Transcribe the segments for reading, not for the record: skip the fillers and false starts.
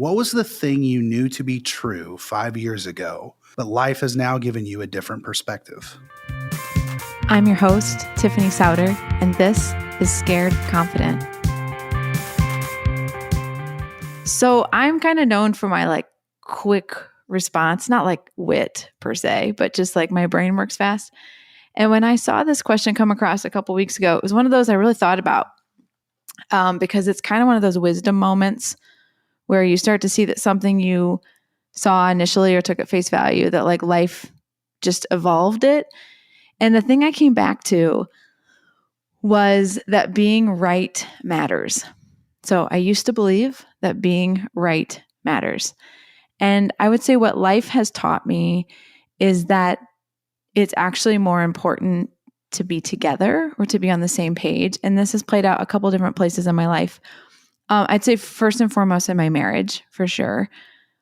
What was the thing you knew to be true 5 years ago, but life has now given you a different perspective? I'm your host, Tiffany Sauder, and this is Scared Confident. So I'm kind of known for my quick response, not like wit per se, but just like my brain works fast. And when I saw this question come across a couple weeks ago, it was one of those I really thought about because it's kind of one of those wisdom moments where you start to see that something you saw initially or took at face value, that like life just evolved it. And the thing I came back to was that being right matters. So I used to believe that being right matters. And I would say what life has taught me is that it's actually more important to be together or to be on the same page. And this has played out a couple different places in my life. I'd say first and foremost in my marriage, for sure.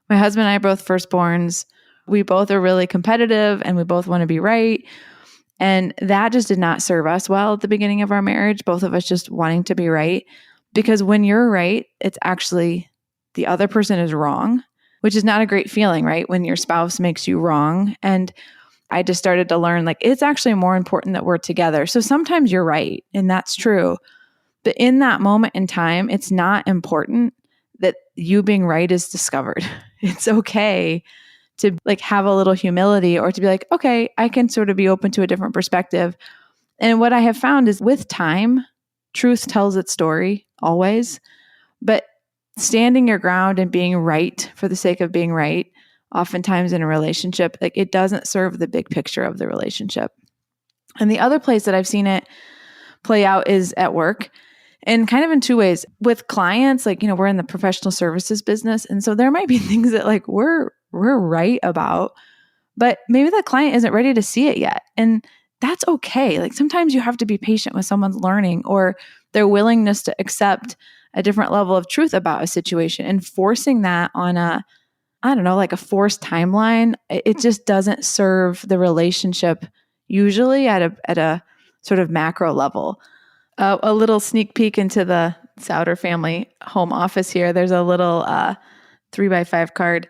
My husband and I are both firstborns. We both are really competitive and we both want to be right. And that just did not serve us well at the beginning of our marriage, both of us just wanting to be right. Because when you're right, it's actually the other person is wrong, which is not a great feeling, right? When your spouse makes you wrong. And I just started to learn it's actually more important that we're together. So sometimes you're right, and that's true. But in that moment in time, it's not important that you being right is discovered. It's okay to have a little humility or to be like, okay, I can sort of be open to a different perspective. And what I have found is with time, truth tells its story always. But standing your ground and being right for the sake of being right, oftentimes in a relationship, it doesn't serve the big picture of the relationship. And the other place that I've seen it play out is at work. And kind of in two ways. With clients, we're in the professional services business. And so there might be things that we're right about, but maybe the client isn't ready to see it yet. And that's okay. Sometimes you have to be patient with someone's learning or their willingness to accept a different level of truth about a situation, and forcing that on a forced timeline. It just doesn't serve the relationship usually at a sort of macro level. A little sneak peek into the Sauder family home office here. There's a little 3x5 card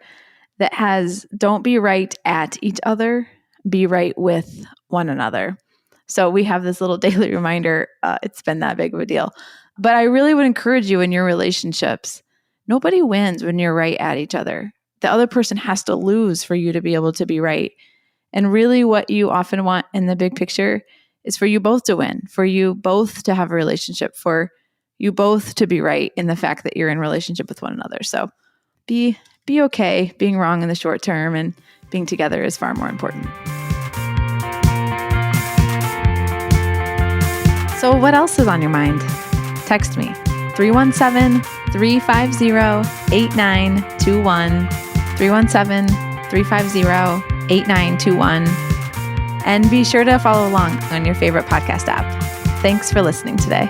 that has, don't be right at each other, be right with one another. So we have this little daily reminder. It's been that big of a deal. But I really would encourage you in your relationships, nobody wins when you're right at each other. The other person has to lose for you to be able to be right. And really what you often want in the big picture is for you both to win, for you both to have a relationship, for you both to be right in the fact that you're in relationship with one another. So be okay being wrong in the short term, and being together is far more important. So what else is on your mind? Text me, 317-350-8921, 317-350-8921. And be sure to follow along on your favorite podcast app. Thanks for listening today.